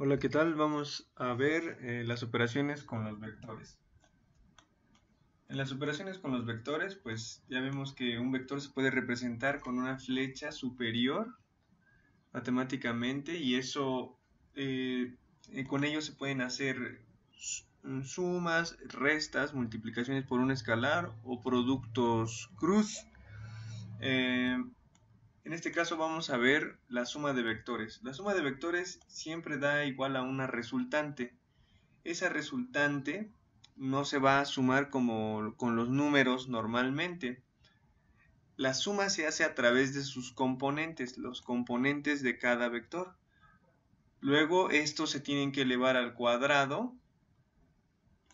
Hola, ¿qué tal? Vamos a ver las operaciones con los vectores. En las operaciones con los vectores, pues ya vemos que un vector se puede representar con una flecha superior matemáticamente y eso con ello se pueden hacer sumas, restas, multiplicaciones por un escalar o productos cruz. En este caso vamos a ver la suma de vectores. La suma de vectores siempre da igual a una resultante. Esa resultante no se va a sumar como con los números normalmente. La suma se hace a través de sus componentes, los componentes de cada vector. Luego estos se tienen que elevar al cuadrado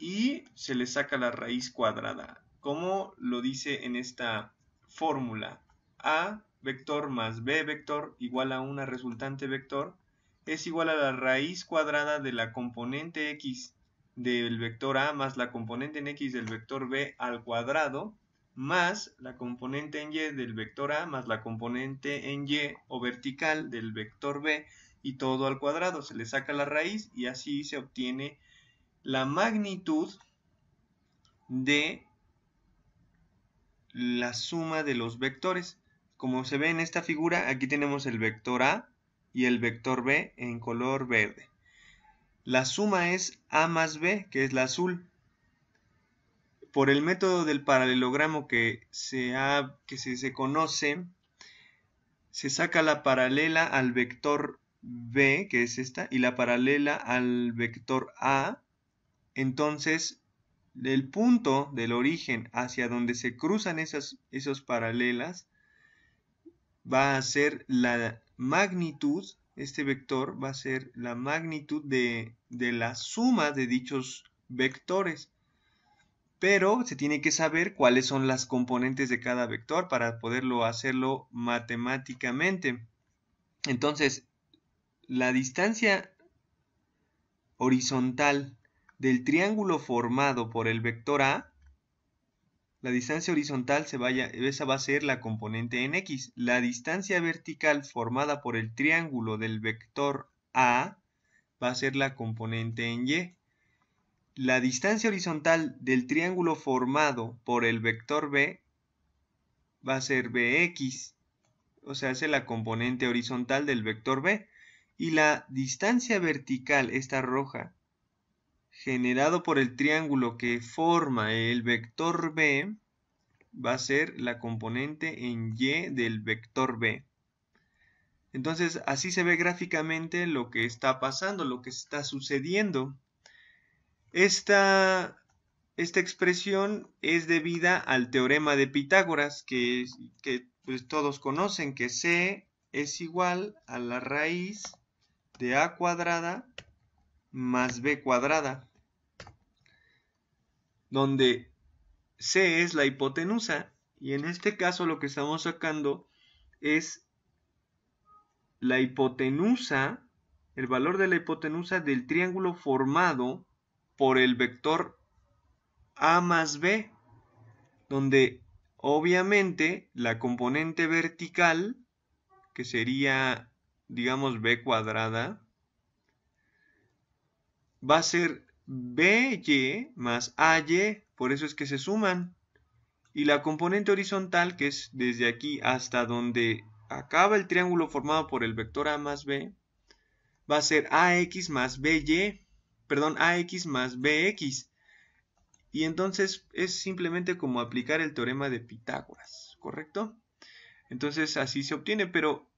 y se le saca la raíz cuadrada, como lo dice en esta fórmula. A vector más B vector igual a una resultante vector es igual a la raíz cuadrada de la componente X del vector A más la componente en X del vector B al cuadrado más la componente en Y del vector A más la componente en Y o vertical del vector B y todo al cuadrado. Se le saca la raíz y así se obtiene la magnitud de la suma de los vectores. Como se ve en esta figura, aquí tenemos el vector A y el vector B en color verde. La suma es A más B, que es la azul. Por el método del paralelogramo que se conoce, se saca la paralela al vector B, que es esta, y la paralela al vector A. Entonces, del punto del origen hacia donde se cruzan esas paralelas va a ser la magnitud, este vector va a ser la magnitud de la suma de dichos vectores. Pero se tiene que saber cuáles son las componentes de cada vector para poderlo hacerlo matemáticamente. Entonces, la distancia horizontal del triángulo formado por el vector A, la distancia horizontal esa va a ser la componente en X. La distancia vertical formada por el triángulo del vector A va a ser la componente en Y. La distancia horizontal del triángulo formado por el vector B va a ser Bx, o sea, es la componente horizontal del vector B. Y la distancia vertical, esta roja, generado por el triángulo que forma el vector B, va a ser la componente en Y del vector B. Entonces, así se ve gráficamente lo que está pasando, lo que está sucediendo. Esta expresión es debida al teorema de Pitágoras, que pues, todos conocen, que C es igual a la raíz de A cuadrada más B cuadrada, donde C es la hipotenusa, y en este caso lo que estamos sacando es la hipotenusa, el valor de la hipotenusa del triángulo formado por el vector A más B, donde obviamente la componente vertical, que sería, digamos, B cuadrada, va a ser BY más AY, por eso es que se suman. Y la componente horizontal, que es desde aquí hasta donde acaba el triángulo formado por el vector A más B, va a ser AX más BY, perdón, AX más BX. Y entonces es simplemente como aplicar el teorema de Pitágoras, ¿correcto? Entonces así se obtiene, pero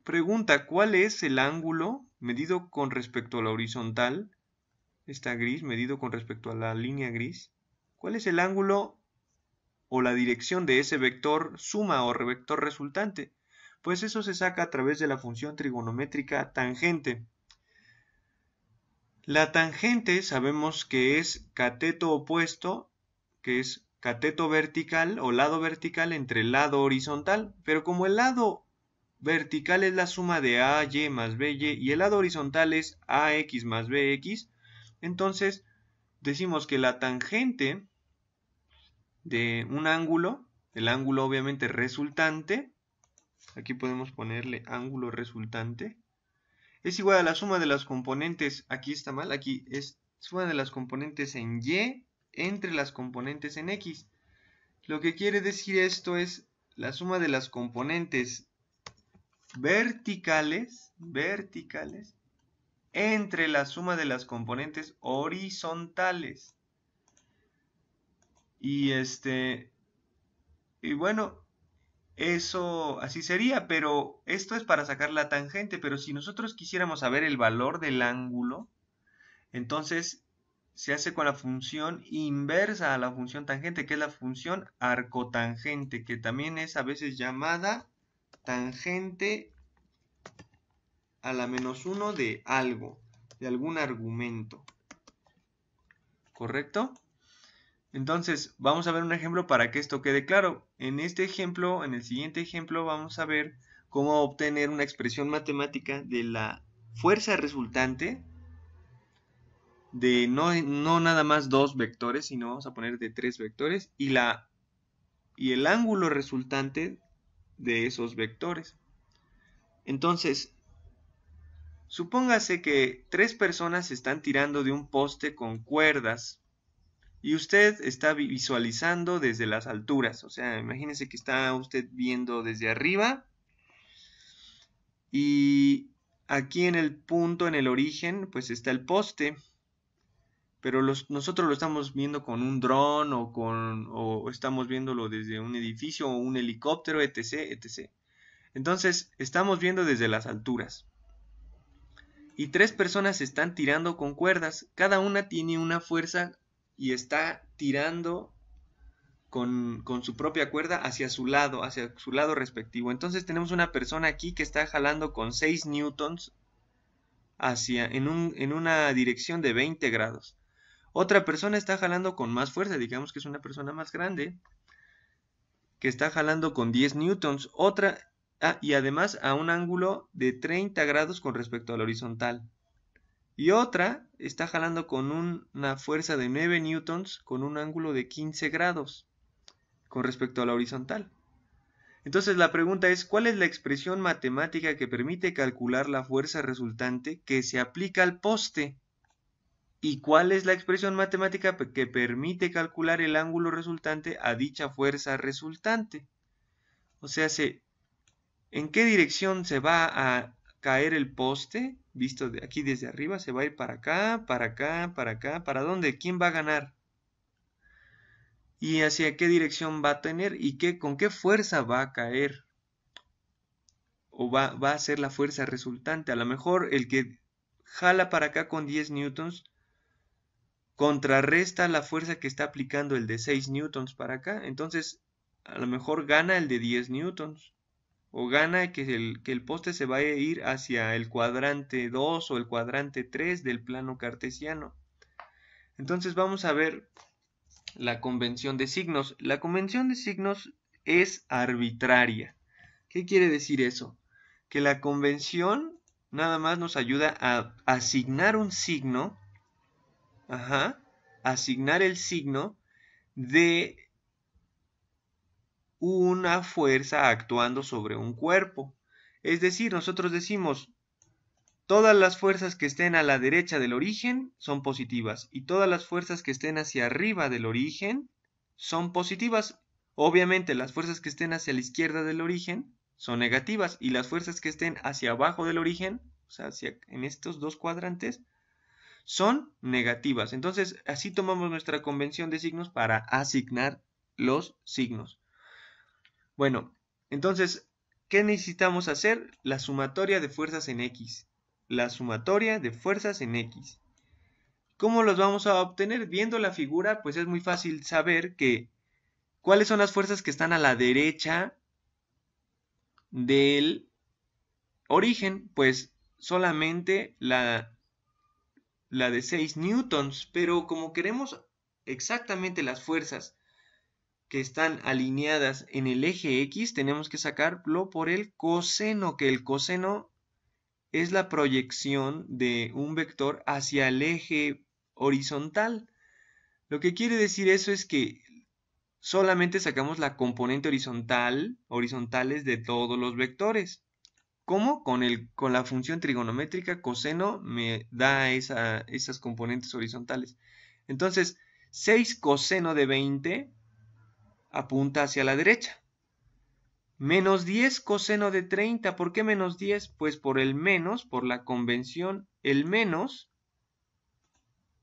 pregunta, ¿cuál es el ángulo medido con respecto a la horizontal? Está gris, medido con respecto a la línea gris. ¿Cuál es el ángulo o la dirección de ese vector suma o vector resultante? Pues eso se saca a través de la función trigonométrica tangente. La tangente sabemos que es cateto opuesto, que es cateto vertical o lado vertical entre el lado horizontal, pero como el lado vertical es la suma de AY más BY y el lado horizontal es AX más BX, entonces decimos que la tangente de un ángulo, el ángulo obviamente resultante, aquí podemos ponerle ángulo resultante, es igual a la suma de las componentes, aquí está mal, aquí es suma de las componentes en Y entre las componentes en X. Lo que quiere decir esto es la suma de las componentes verticales entre la suma de las componentes horizontales. Y bueno, eso así sería, pero esto es para sacar la tangente, pero si nosotros quisiéramos saber el valor del ángulo, entonces se hace con la función inversa a la función tangente, que es la función arcotangente, que también es a veces llamada tangente a la -1 de algo, de algún argumento. ¿Correcto? Entonces, vamos a ver un ejemplo para que esto quede claro. En este ejemplo, en el siguiente ejemplo, vamos a ver cómo obtener una expresión matemática de la fuerza resultante de no nada más 2 vectores, sino vamos a poner de 3 vectores y el ángulo resultante de esos vectores. Entonces, supóngase que 3 personas están tirando de un poste con cuerdas y usted está visualizando desde las alturas. O sea, imagínese que está usted viendo desde arriba y aquí en el punto, en el origen, pues está el poste. Pero nosotros lo estamos viendo con un dron o estamos viéndolo desde un edificio o un helicóptero, etc, etc. Entonces, estamos viendo desde las alturas. Y 3 personas están tirando con cuerdas. Cada una tiene una fuerza y está tirando con su propia cuerda hacia su lado respectivo. Entonces tenemos una persona aquí que está jalando con 6 newtons en una dirección de 20 grados. Otra persona está jalando con más fuerza, digamos que es una persona más grande, que está jalando con 10 newtons. Y además a un ángulo de 30 grados con respecto al horizontal. Y otra está jalando con una fuerza de 9 newtons con un ángulo de 15 grados con respecto a la horizontal. Entonces la pregunta es, ¿cuál es la expresión matemática que permite calcular la fuerza resultante que se aplica al poste? ¿Y cuál es la expresión matemática que permite calcular el ángulo resultante a dicha fuerza resultante? O sea, ¿en qué dirección se va a caer el poste? Visto de aquí desde arriba, se va a ir para acá, para acá, para acá. ¿Para dónde? ¿Quién va a ganar? ¿Y hacia qué dirección va a tener? ¿Y con qué fuerza va a caer? ¿O va a ser la fuerza resultante? A lo mejor el que jala para acá con 10 newtons contrarresta la fuerza que está aplicando el de 6 newtons para acá. Entonces, a lo mejor gana el de 10 newtons. O gana que el poste se vaya a ir hacia el cuadrante 2 o el cuadrante 3 del plano cartesiano. Entonces vamos a ver la convención de signos. La convención de signos es arbitraria. ¿Qué quiere decir eso? Que la convención nada más nos ayuda a asignar un signo, asignar el signo de una fuerza actuando sobre un cuerpo. Es decir, nosotros decimos, todas las fuerzas que estén a la derecha del origen son positivas y todas las fuerzas que estén hacia arriba del origen son positivas. Obviamente las fuerzas que estén hacia la izquierda del origen son negativas y las fuerzas que estén hacia abajo del origen, o sea, en estos dos cuadrantes, son negativas. Entonces, así tomamos nuestra convención de signos para asignar los signos. Bueno, entonces, ¿qué necesitamos hacer? La sumatoria de fuerzas en X. La sumatoria de fuerzas en X. ¿Cómo los vamos a obtener? Viendo la figura, pues es muy fácil saber que cuáles son las fuerzas que están a la derecha del origen. Pues solamente la de 6 newtons, pero como queremos exactamente las fuerzas que están alineadas en el eje X, tenemos que sacarlo por el coseno, que el coseno es la proyección de un vector hacia el eje horizontal. Lo que quiere decir eso es que solamente sacamos la componente horizontales de todos los vectores. ¿Cómo? Con la función trigonométrica coseno me da esas componentes horizontales. Entonces, 6 coseno de 20 apunta hacia la derecha. Menos 10 coseno de 30. ¿Por qué menos 10? Pues por el menos, por la convención. El menos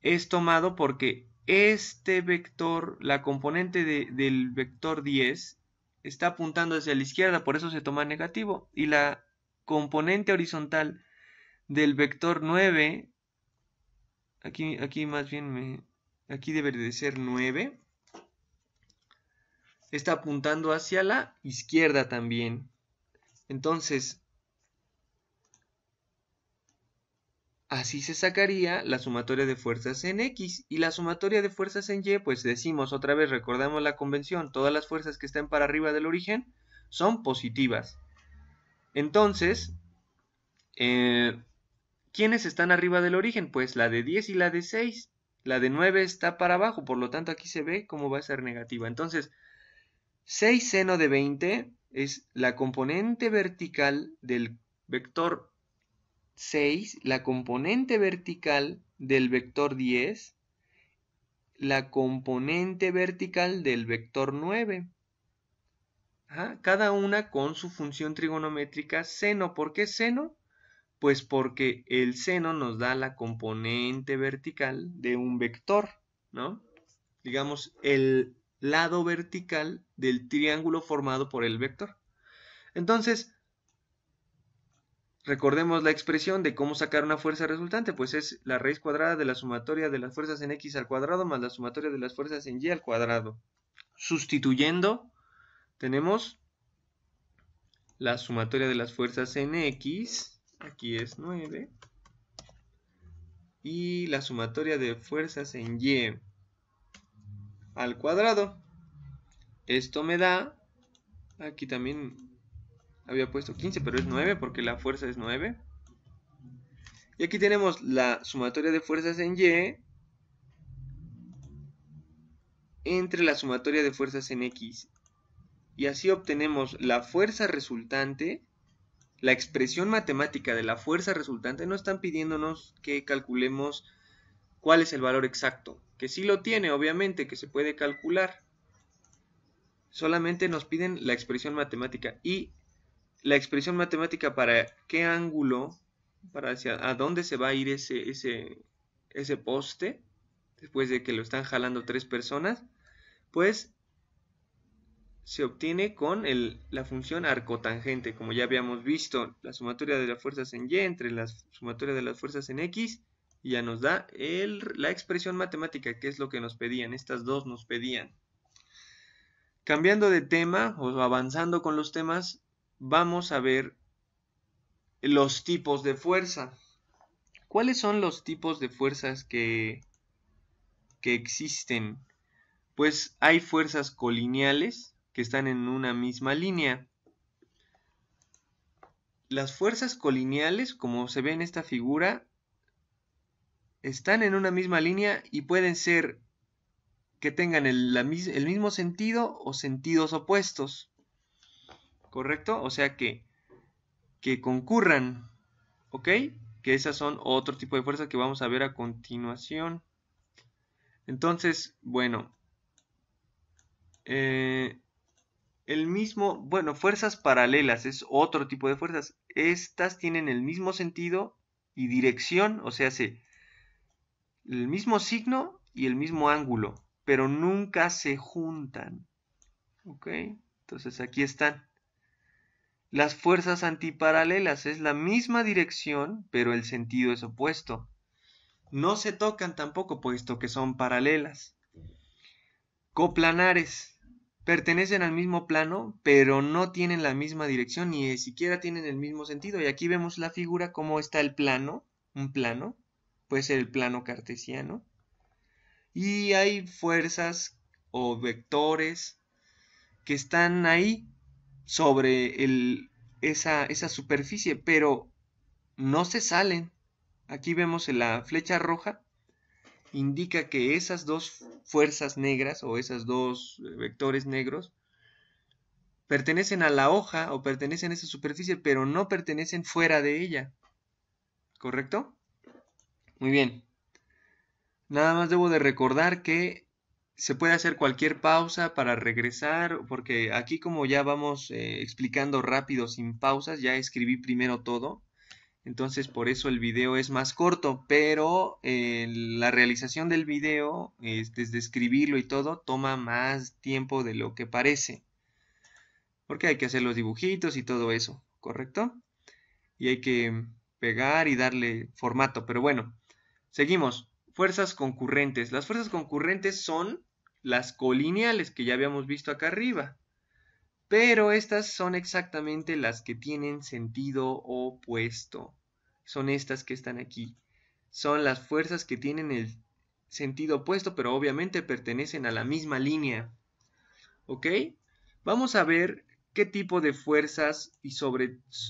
es tomado porque este vector, la componente del vector 10, está apuntando hacia la izquierda, por eso se toma negativo. Y la componente horizontal del vector 9, aquí más bien, aquí debe de ser 9, está apuntando hacia la izquierda también. Entonces, así se sacaría la sumatoria de fuerzas en X. Y la sumatoria de fuerzas en Y, pues decimos otra vez, recordamos la convención, todas las fuerzas que estén para arriba del origen son positivas. Entonces, ¿quiénes están arriba del origen? Pues la de 10 y la de 6. La de 9 está para abajo, por lo tanto aquí se ve cómo va a ser negativa. Entonces, 6 seno de 20 es la componente vertical del vector 6, la componente vertical del vector 10, la componente vertical del vector 9. Ajá, cada una con su función trigonométrica seno. ¿Por qué seno? Pues porque el seno nos da la componente vertical de un vector, ¿no? Digamos, el lado vertical del triángulo formado por el vector. Entonces, recordemos la expresión de cómo sacar una fuerza resultante, pues es la raíz cuadrada de la sumatoria de las fuerzas en X al cuadrado más la sumatoria de las fuerzas en Y al cuadrado. Sustituyendo, tenemos la sumatoria de las fuerzas en X, aquí es 9, y la sumatoria de fuerzas en Y al cuadrado. Esto me da, aquí también había puesto 15, pero es 9 porque la fuerza es 9. Y aquí tenemos la sumatoria de fuerzas en Y entre la sumatoria de fuerzas en X. Y así obtenemos la fuerza resultante, la expresión matemática de la fuerza resultante. No están pidiéndonos que calculemos cuál es el valor exacto, que sí lo tiene, obviamente, que se puede calcular. Solamente nos piden la expresión matemática. Y la expresión matemática para qué ángulo, para a dónde se va a ir ese poste, después de que lo están jalando 3 personas, pues se obtiene con la función arcotangente, como ya habíamos visto, la sumatoria de las fuerzas en Y entre la sumatoria de las fuerzas en X, y ya nos da la expresión matemática, que es lo que nos pedían, estas dos nos pedían. Cambiando de tema, o avanzando con los temas, vamos a ver los tipos de fuerza. ¿Cuáles son los tipos de fuerzas que existen? Pues hay fuerzas colineales que están en una misma línea. Las fuerzas colineales, como se ve en esta figura, están en una misma línea y pueden ser que tengan el mismo sentido o sentidos opuestos. ¿Correcto? O sea que concurran. ¿Ok? Que esas son otro tipo de fuerzas que vamos a ver a continuación. Entonces, bueno, fuerzas paralelas es otro tipo de fuerzas. Estas tienen el mismo sentido y dirección, o sea, el mismo signo y el mismo ángulo, pero nunca se juntan. ¿Ok? Entonces aquí están. Las fuerzas antiparalelas es la misma dirección, pero el sentido es opuesto. No se tocan tampoco, puesto que son paralelas. Coplanares. Pertenecen al mismo plano, pero no tienen la misma dirección, ni siquiera tienen el mismo sentido. Y aquí vemos la figura, cómo está el plano, un plano, puede ser el plano cartesiano. Y hay fuerzas o vectores que están ahí sobre esa superficie, pero no se salen. Aquí vemos la flecha roja, indica que esas dos fuerzas negras o esos dos vectores negros pertenecen a la hoja o pertenecen a esa superficie, pero no pertenecen fuera de ella. ¿Correcto? Muy bien. Nada más debo de recordar que se puede hacer cualquier pausa para regresar, porque aquí como ya vamos explicando rápido sin pausas, ya escribí primero todo. Entonces por eso el video es más corto, pero la realización del video, desde escribirlo y todo, toma más tiempo de lo que parece. Porque hay que hacer los dibujitos y todo eso, ¿correcto? Y hay que pegar y darle formato. Pero bueno, seguimos. Fuerzas concurrentes. Las fuerzas concurrentes son las colineales que ya habíamos visto acá arriba. Pero estas son exactamente las que tienen sentido opuesto. Son estas que están aquí. Son las fuerzas que tienen el sentido opuesto, pero obviamente pertenecen a la misma línea. ¿Ok? Vamos a ver qué tipo de fuerzas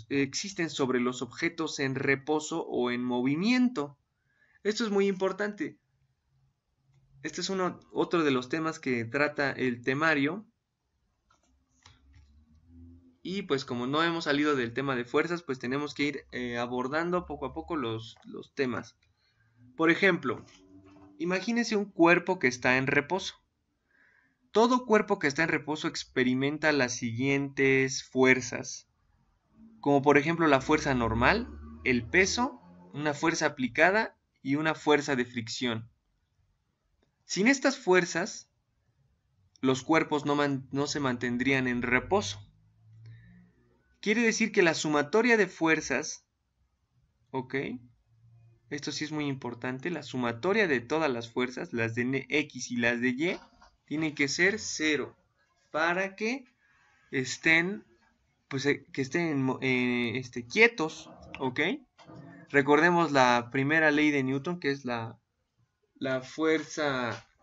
existen sobre los objetos en reposo o en movimiento. Esto es muy importante. Este es otro de los temas que trata el temario. Y pues como no hemos salido del tema de fuerzas, pues tenemos que ir abordando poco a poco los temas. Por ejemplo, imagínense un cuerpo que está en reposo. Todo cuerpo que está en reposo experimenta las siguientes fuerzas, como por ejemplo la fuerza normal, el peso, una fuerza aplicada y una fuerza de fricción. Sin estas fuerzas, los cuerpos no se mantendrían en reposo. Quiere decir que la sumatoria de fuerzas, ¿ok? Esto sí es muy importante, la sumatoria de todas las fuerzas, las de X y las de Y, tiene que ser 0 para que estén, quietos, ¿ok? Recordemos la primera ley de Newton, que es la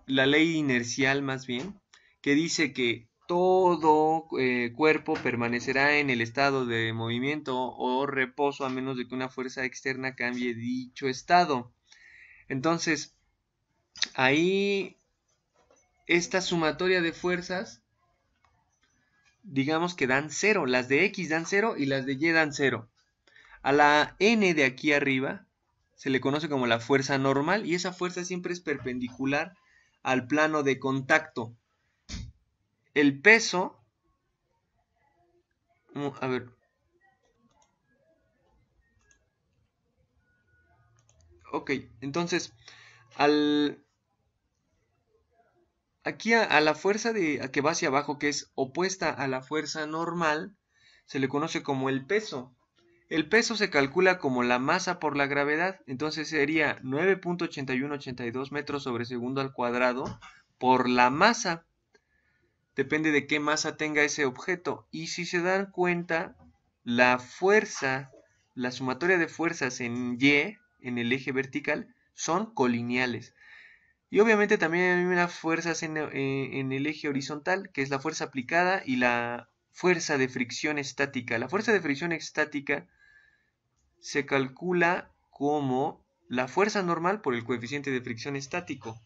ley inercial más bien, que dice que todo cuerpo permanecerá en el estado de movimiento o reposo a menos de que una fuerza externa cambie dicho estado. Entonces, ahí esta sumatoria de fuerzas, digamos que dan 0. Las de X dan 0 y las de Y dan 0. A la N de aquí arriba se le conoce como la fuerza normal y esa fuerza siempre es perpendicular al plano de contacto. El peso, a ver, ok, entonces aquí a la fuerza que va hacia abajo, que es opuesta a la fuerza normal, se le conoce como el peso. El peso se calcula como la masa por la gravedad, entonces sería 9.8182 metros sobre segundo al cuadrado por la masa. Depende de qué masa tenga ese objeto. Y si se dan cuenta, la fuerza, la sumatoria de fuerzas en Y, en el eje vertical, son colineales. Y obviamente también hay unas fuerzas en el eje horizontal, que es la fuerza aplicada y la fuerza de fricción estática. La fuerza de fricción estática se calcula como la fuerza normal por el coeficiente de fricción estático.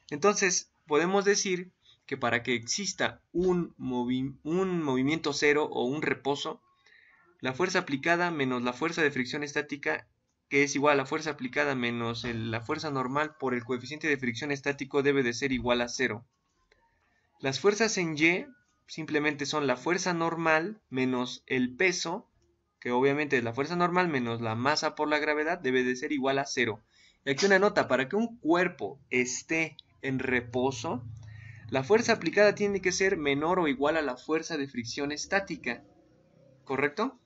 Entonces, podemos decir que para que exista un movimiento cero o un reposo, la fuerza aplicada menos la fuerza de fricción estática, que es igual a la fuerza aplicada menos la fuerza normal por el coeficiente de fricción estático, debe de ser igual a 0. Las fuerzas en Y simplemente son la fuerza normal menos el peso, que obviamente es la fuerza normal menos la masa por la gravedad, debe de ser igual a 0. Y aquí una nota, para que un cuerpo esté en reposo, la fuerza aplicada tiene que ser menor o igual a la fuerza de fricción estática, ¿correcto?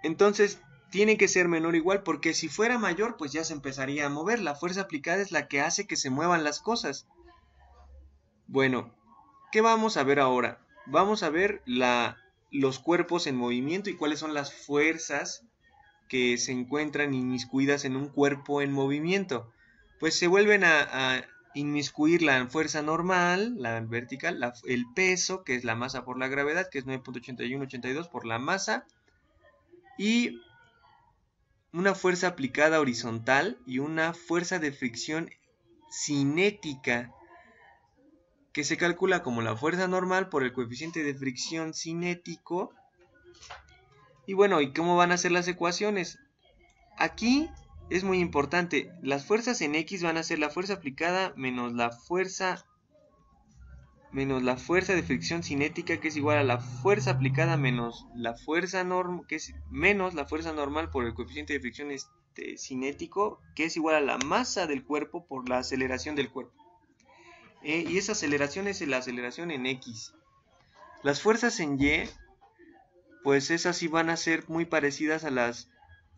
Entonces tiene que ser menor o igual, porque si fuera mayor, pues ya se empezaría a mover. La fuerza aplicada es la que hace que se muevan las cosas. Bueno, ¿qué vamos a ver ahora? Vamos a ver los cuerpos en movimiento y cuáles son las fuerzas que se encuentran inmiscuidas en un cuerpo en movimiento. Pues se vuelven a inmiscuir la fuerza normal, la vertical, el peso, que es la masa por la gravedad, que es 9.8182 por la masa, y una fuerza aplicada horizontal y una fuerza de fricción cinética. que se calcula como la fuerza normal por el coeficiente de fricción cinético. Y bueno, ¿y cómo van a ser las ecuaciones? Aquí es muy importante, las fuerzas en X van a ser la fuerza aplicada menos la fuerza de fricción cinética, que es igual a la fuerza aplicada menos la fuerza normal por el coeficiente de fricción cinético, que es igual a la masa del cuerpo por la aceleración del cuerpo. Y esa aceleración es la aceleración en X. Las fuerzas en Y, pues esas sí van a ser muy parecidas a las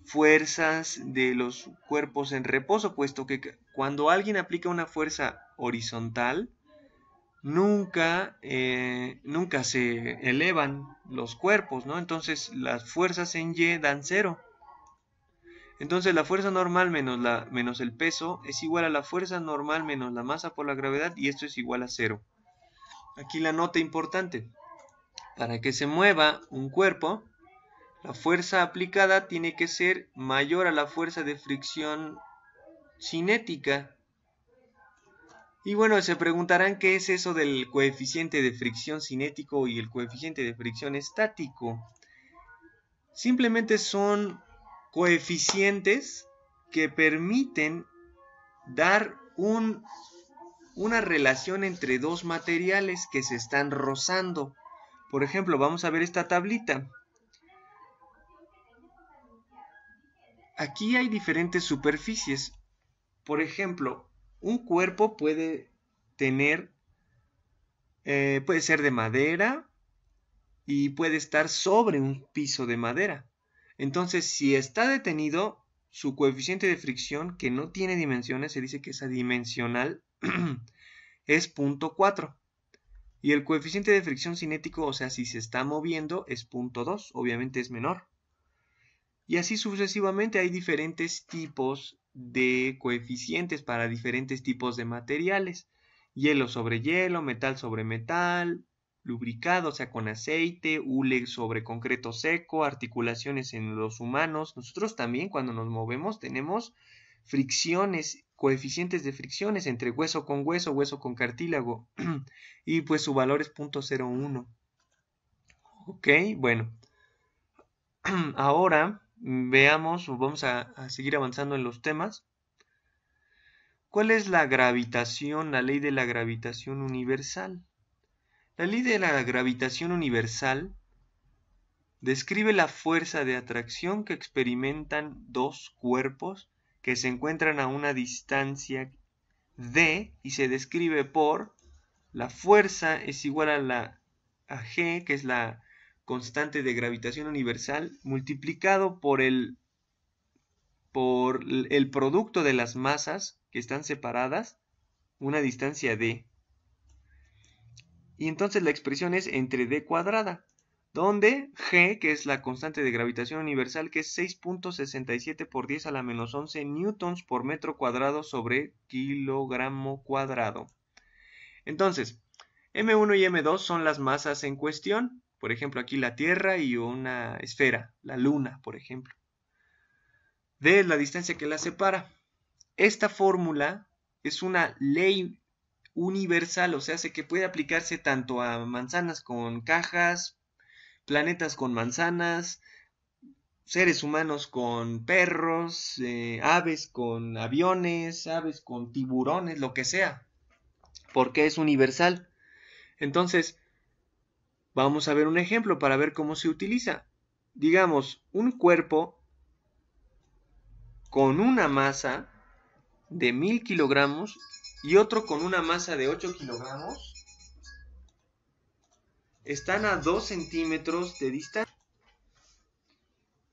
fuerzas de los cuerpos en reposo, puesto que cuando alguien aplica una fuerza horizontal, nunca se elevan los cuerpos, ¿no? Entonces las fuerzas en Y dan 0. Entonces la fuerza normal menos el peso es igual a la fuerza normal menos la masa por la gravedad, y esto es igual a 0. Aquí la nota importante: para que se mueva un cuerpo, la fuerza aplicada tiene que ser mayor a la fuerza de fricción cinética. Y bueno, se preguntarán qué es eso del coeficiente de fricción cinético y el coeficiente de fricción estático. Simplemente son coeficientes que permiten dar una relación entre dos materiales que se están rozando. Por ejemplo, vamos a ver esta tablita. Aquí hay diferentes superficies. Por ejemplo, un cuerpo puede ser de madera y puede estar sobre un piso de madera. Entonces, si está detenido, su coeficiente de fricción, que no tiene dimensiones, se dice que es adimensional, es 0.4. Y el coeficiente de fricción cinético, o sea, si se está moviendo, es 0.2, obviamente es menor. Y así sucesivamente hay diferentes tipos de coeficientes para diferentes tipos de materiales. Hielo sobre hielo, metal sobre metal, lubricado, o sea, con aceite, hule sobre concreto seco, articulaciones en los humanos. Nosotros también cuando nos movemos tenemos fricciones, coeficientes de fricciones entre hueso con cartílago. Y pues su valor es 0.01. Ok, bueno. Ahora veamos, vamos a seguir avanzando en los temas. ¿Cuál es la gravitación, la ley de la gravitación universal? La ley de la gravitación universal describe la fuerza de atracción que experimentan dos cuerpos que se encuentran a una distancia d, y se describe por la fuerza es igual a g, que es la constante de gravitación universal, multiplicado por el producto de las masas que están separadas una distancia d. Y entonces la expresión es entre d cuadrada, donde g, que es la constante de gravitación universal, que es 6.67 por 10 a la menos 11 newtons por metro cuadrado sobre kilogramo cuadrado. Entonces, M1 y M2 son las masas en cuestión. Por ejemplo, aquí la Tierra y una esfera, la Luna, por ejemplo. D es la distancia que las separa. Esta fórmula es una ley universal, o sea, hace que puede aplicarse tanto a manzanas con cajas, planetas con manzanas, seres humanos con perros, aves con aviones, aves con tiburones, lo que sea, porque es universal. Entonces, vamos a ver un ejemplo para ver cómo se utiliza. Digamos, un cuerpo con una masa de 1000 kilogramos y otro con una masa de 8 kilogramos están a 2 centímetros de distancia.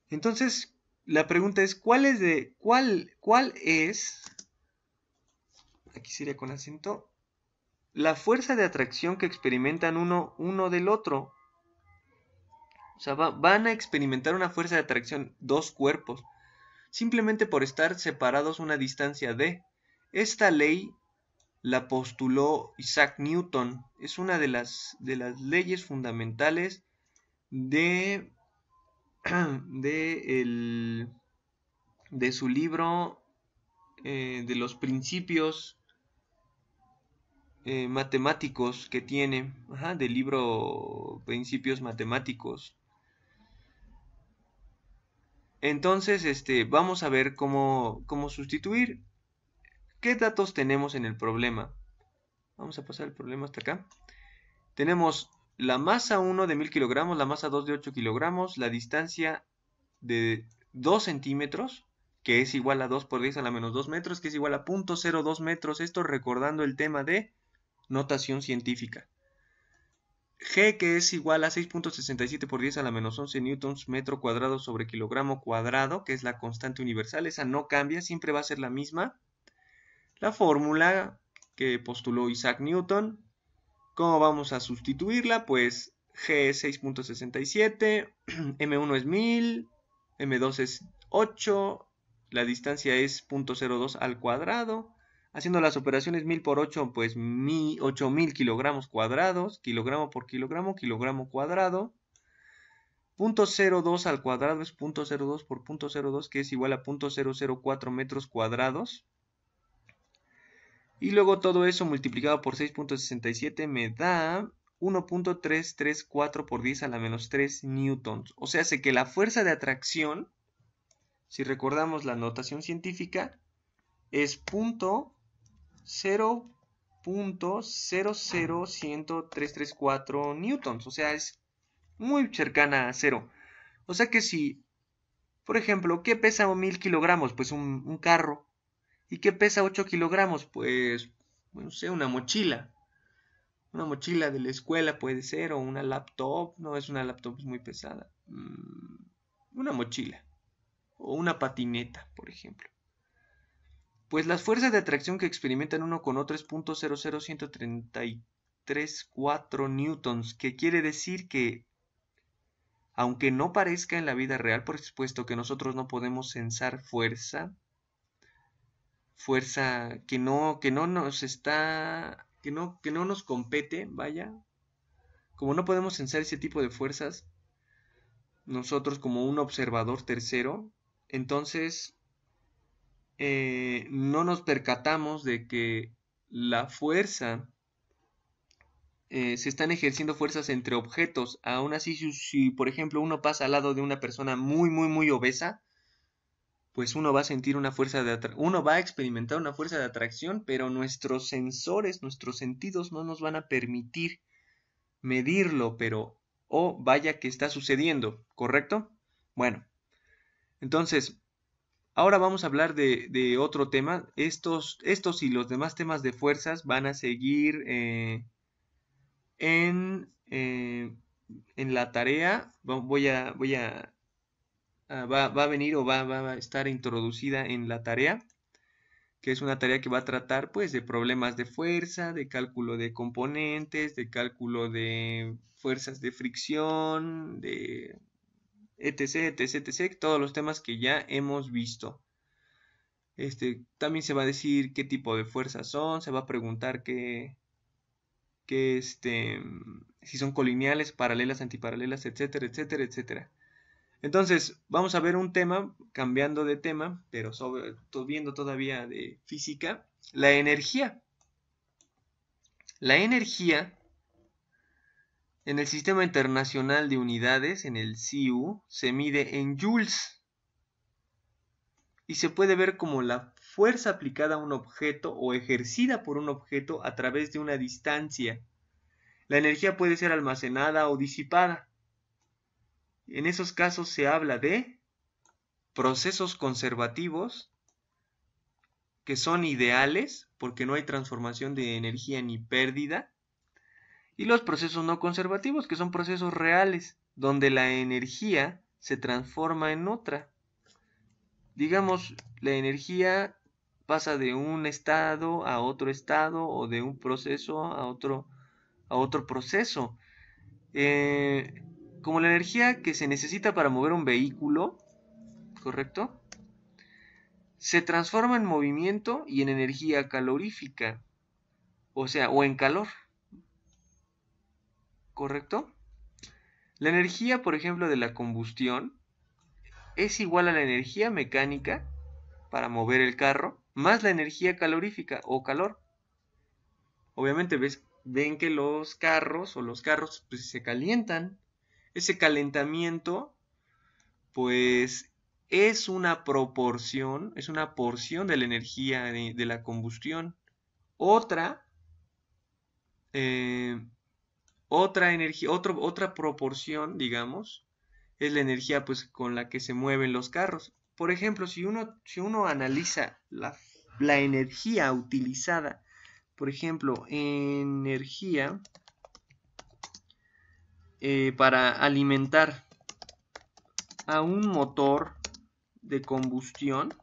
Entonces, la pregunta es, ¿cuál es, aquí sería con acento, la fuerza de atracción que experimentan uno del otro? O sea, van a experimentar una fuerza de atracción dos cuerpos, simplemente por estar separados una distancia d. Esta ley la postuló Isaac Newton. Es una de las leyes fundamentales de su libro de los principios matemáticos que tiene, del libro Principios Matemáticos. Entonces, vamos a ver cómo sustituir. ¿Qué datos tenemos en el problema? Vamos a pasar el problema hasta acá. Tenemos la masa 1 de 1000 kilogramos, la masa 2 de 8 kilogramos, la distancia de 2 centímetros, que es igual a 2 por 10 a la menos 2 metros, que es igual a 0.02 metros. Esto recordando el tema de notación científica. G, que es igual a 6.67 por 10 a la menos 11 newtons metro cuadrado sobre kilogramo cuadrado, que es la constante universal. Esa no cambia, siempre va a ser la misma. La fórmula que postuló Isaac Newton. ¿Cómo vamos a sustituirla? Pues G es 6.67, M1 es 1000, M2 es 8, la distancia es 0.02 al cuadrado. Haciendo las operaciones 1000 por 8, pues 8000 kilogramos cuadrados, kilogramo por kilogramo cuadrado. 0.02 al cuadrado es 0.02 por 0.02, que es igual a 0.004 metros cuadrados. Y luego todo eso multiplicado por 6.67 me da 1.334 por 10 a la menos 3 newtons. O sea, hace que la fuerza de atracción, si recordamos la notación científica, es 0.0010334 newtons. O sea, es muy cercana a cero. O sea que si, por ejemplo, ¿qué pesa 1000 kilogramos? Pues un carro. ¿Y qué pesa 8 kilogramos? Pues, no sé, una mochila. Una mochila de la escuela puede ser, o una laptop. No, es una laptop, es muy pesada. Una mochila. O una patineta, por ejemplo. Pues las fuerzas de atracción que experimentan uno con otro es 0.00133 newtons, que quiere decir que, aunque no parezca en la vida real, por supuesto que nosotros no podemos censar fuerza que no nos está, que no nos compete, vaya. Como no podemos censar ese tipo de fuerzas, nosotros como un observador tercero, entonces no nos percatamos de que la fuerza, se están ejerciendo fuerzas entre objetos. Aún así, si por ejemplo uno pasa al lado de una persona muy obesa, pues uno va a sentir una fuerza uno va a experimentar una fuerza de atracción, pero nuestros sensores, nuestros sentidos no nos van a permitir medirlo, pero vaya que está sucediendo, ¿correcto? Bueno, entonces, ahora vamos a hablar de otro tema. Estos y los demás temas de fuerzas van a seguir en la tarea. Va a venir o va a estar introducida en la tarea, que es una tarea que va a tratar pues de problemas de fuerza, de cálculo de componentes, de cálculo de fuerzas de fricción, de etc, todos los temas que ya hemos visto. También se va a decir qué tipo de fuerzas son, se va a preguntar si son colineales, paralelas, antiparalelas, etcétera. Entonces, vamos a ver un tema, cambiando de tema, pero viendo todavía de física, la energía. La energía en el Sistema Internacional de Unidades, en el SIU, se mide en joules y se puede ver como la fuerza aplicada a un objeto o ejercida por un objeto a través de una distancia. La energía puede ser almacenada o disipada. En esos casos se habla de procesos conservativos, que son ideales porque no hay transformación de energía ni pérdida, y los procesos no conservativos, que son procesos reales, donde la energía se transforma en otra. Digamos, la energía pasa de un estado a otro estado, o de un proceso a otro proceso. Como la energía que se necesita para mover un vehículo, ¿correcto? Se transforma en movimiento y en energía calorífica, o en calor, ¿correcto? La energía, por ejemplo, de la combustión es igual a la energía mecánica para mover el carro, más la energía calorífica o calor. obviamente ven que los carros pues, se calientan. Ese calentamiento pues es una porción de la energía de la combustión. Otra, eh, otra energía, otra proporción, digamos, es la energía pues con la que se mueven los carros. Por ejemplo, si uno analiza la energía utilizada, por ejemplo, energía para alimentar a un motor de combustión,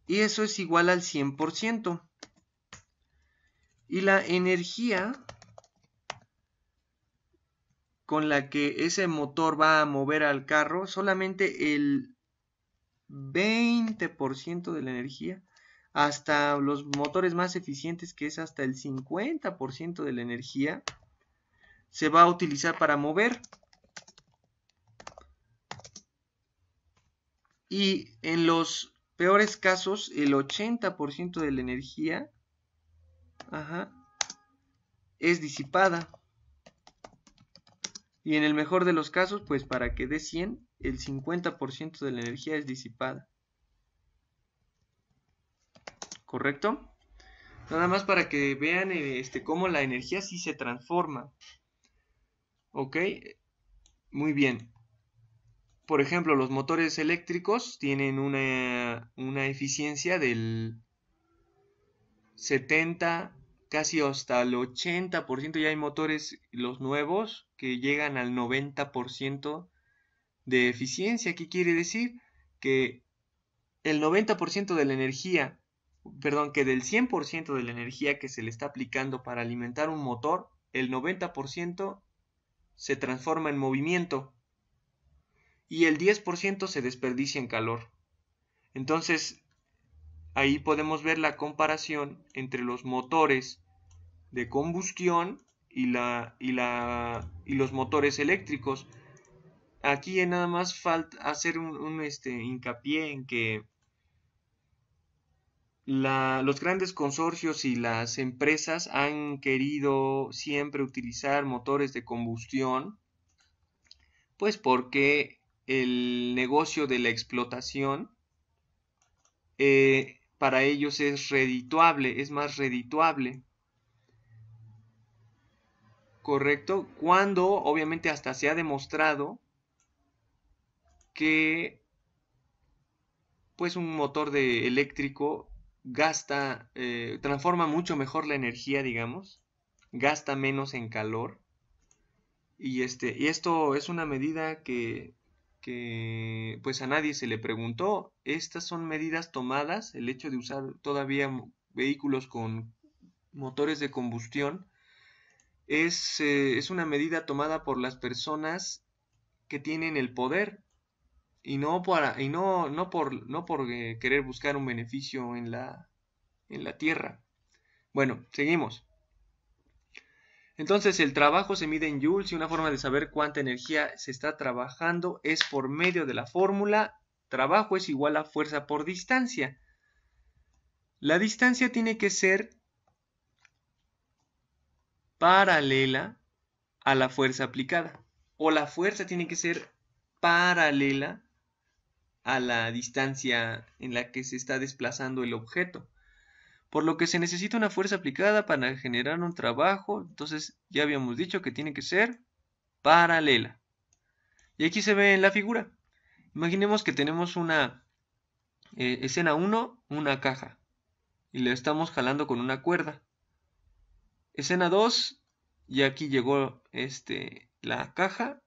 y eso es igual al 100%. Y la energía con la que ese motor va a mover al carro, solamente el 20% de la energía, hasta los motores más eficientes, que es hasta el 50% de la energía, se va a utilizar para mover. Y en los peores casos, el 80% de la energía es disipada. Y en el mejor de los casos, pues para que dé 100, el 50% de la energía es disipada. ¿Correcto? Nada más para que vean cómo la energía sí se transforma. ¿Ok? Muy bien. Por ejemplo, los motores eléctricos tienen una eficiencia del 70, casi hasta el 80%. Ya hay motores, los nuevos, que llegan al 90% de eficiencia. ¿Qué quiere decir? Que el 90% de la energía, perdón, que del 100% de la energía que se le está aplicando para alimentar un motor, el 90% se transforma en movimiento y el 10% se desperdicia en calor. Entonces, ahí podemos ver la comparación entre los motores de combustión y los motores eléctricos. Aquí nada más falta hacer un hincapié en que los grandes consorcios y las empresas han querido siempre utilizar motores de combustión, pues porque el negocio de la explotación para ellos es redituable, es más redituable. ¿Correcto? Cuando obviamente hasta se ha demostrado que pues un motor de eléctrico transforma mucho mejor la energía, digamos, gasta menos en calor. Y esto es una medida que pues a nadie se le preguntó. Estas son medidas tomadas, el hecho de usar todavía vehículos con motores de combustión es una medida tomada por las personas que tienen el poder y no por querer buscar un beneficio en la tierra. Bueno, seguimos. Entonces el trabajo se mide en joules y una forma de saber cuánta energía se está trabajando es por medio de la fórmula trabajo es igual a fuerza por distancia. La distancia tiene que ser paralela a la fuerza aplicada, o la fuerza tiene que ser paralela a la distancia en la que se está desplazando el objeto. Por lo que se necesita una fuerza aplicada para generar un trabajo. Entonces ya habíamos dicho que tiene que ser paralela. Y aquí se ve en la figura. Imaginemos que tenemos una escena 1, una caja. Y la estamos jalando con una cuerda. Escena 2, y aquí llegó la caja.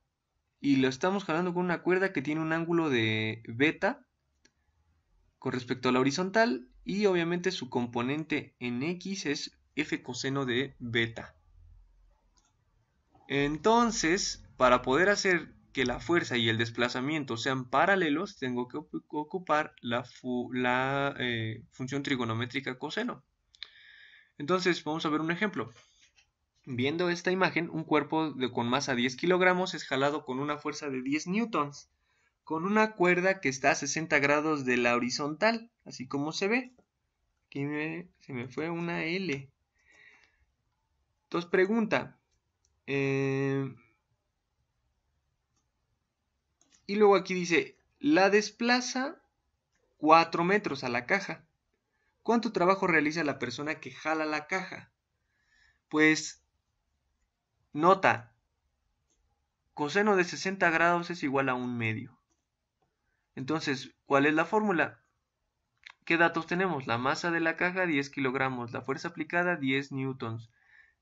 Y lo estamos jalando con una cuerda que tiene un ángulo de beta con respecto a la horizontal. Y obviamente su componente en X es F coseno de beta. Entonces, para poder hacer que la fuerza y el desplazamiento sean paralelos, tengo que ocupar la función trigonométrica coseno. Entonces, vamos a ver un ejemplo. Viendo esta imagen, un cuerpo con masa 10 kilogramos es jalado con una fuerza de 10 newtons, con una cuerda que está a 60 grados de la horizontal, así como se ve. Aquí se me fue una L. Entonces pregunta. Y luego aquí dice, la desplaza 4 metros a la caja. ¿Cuánto trabajo realiza la persona que jala la caja? Pues, nota, coseno de 60 grados es igual a 1/2. Entonces, ¿cuál es la fórmula? ¿Qué datos tenemos? La masa de la caja, 10 kilogramos. La fuerza aplicada, 10 newtons.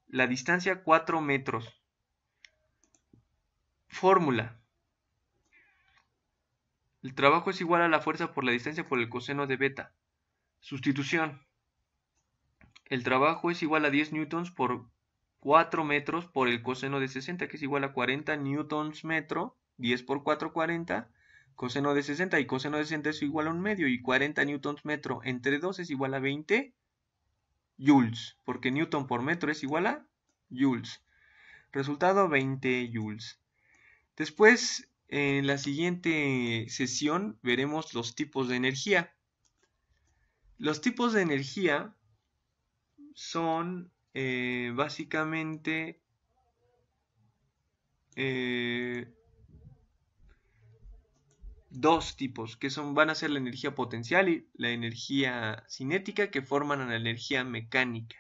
La distancia, 4 metros. Fórmula. El trabajo es igual a la fuerza por la distancia por el coseno de beta. Sustitución. El trabajo es igual a 10 newtons por 4 metros por el coseno de 60, que es igual a 40 newtons metro. 10 por 4, 40. Coseno de 60 y coseno de 60 es igual a 1/2. Y 40 newtons metro entre 2 es igual a 20 joules. Porque newton por metro es igual a joules. Resultado 20 joules. Después, en la siguiente sesión, veremos los tipos de energía. Los tipos de energía son básicamente dos tipos, que van a ser la energía potencial y la energía cinética, que forman a la energía mecánica.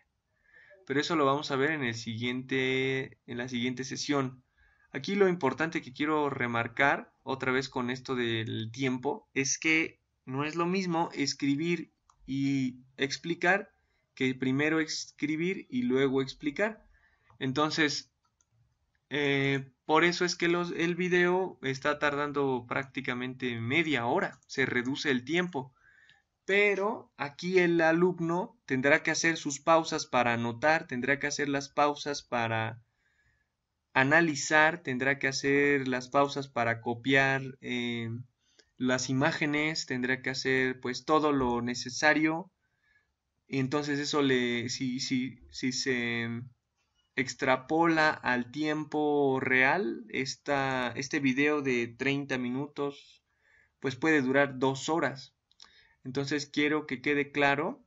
Pero eso lo vamos a ver en la siguiente sesión. Aquí lo importante que quiero remarcar, otra vez con esto del tiempo, es que no es lo mismo escribir y explicar que primero escribir y luego explicar. Entonces, por eso es que el video está tardando prácticamente media hora, se reduce el tiempo. Pero aquí el alumno tendrá que hacer sus pausas para anotar, tendrá que hacer las pausas para analizar, tendrá que hacer las pausas para copiar las imágenes, tendrá que hacer pues todo lo necesario. Y entonces eso si se extrapola al tiempo real, este video de 30 minutos pues puede durar 2 horas. Entonces quiero que quede claro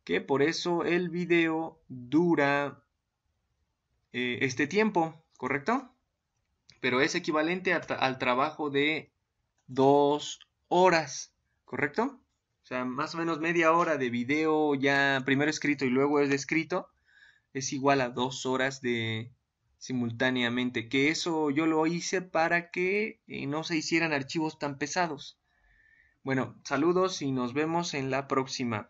que por eso el video dura este tiempo, ¿correcto? Pero es equivalente al trabajo de 2 horas, ¿correcto? O sea, más o menos media hora de video ya primero escrito y luego es escrito es igual a 2 horas de simultáneamente. Que eso yo lo hice para que no se hicieran archivos tan pesados. Bueno, saludos y nos vemos en la próxima.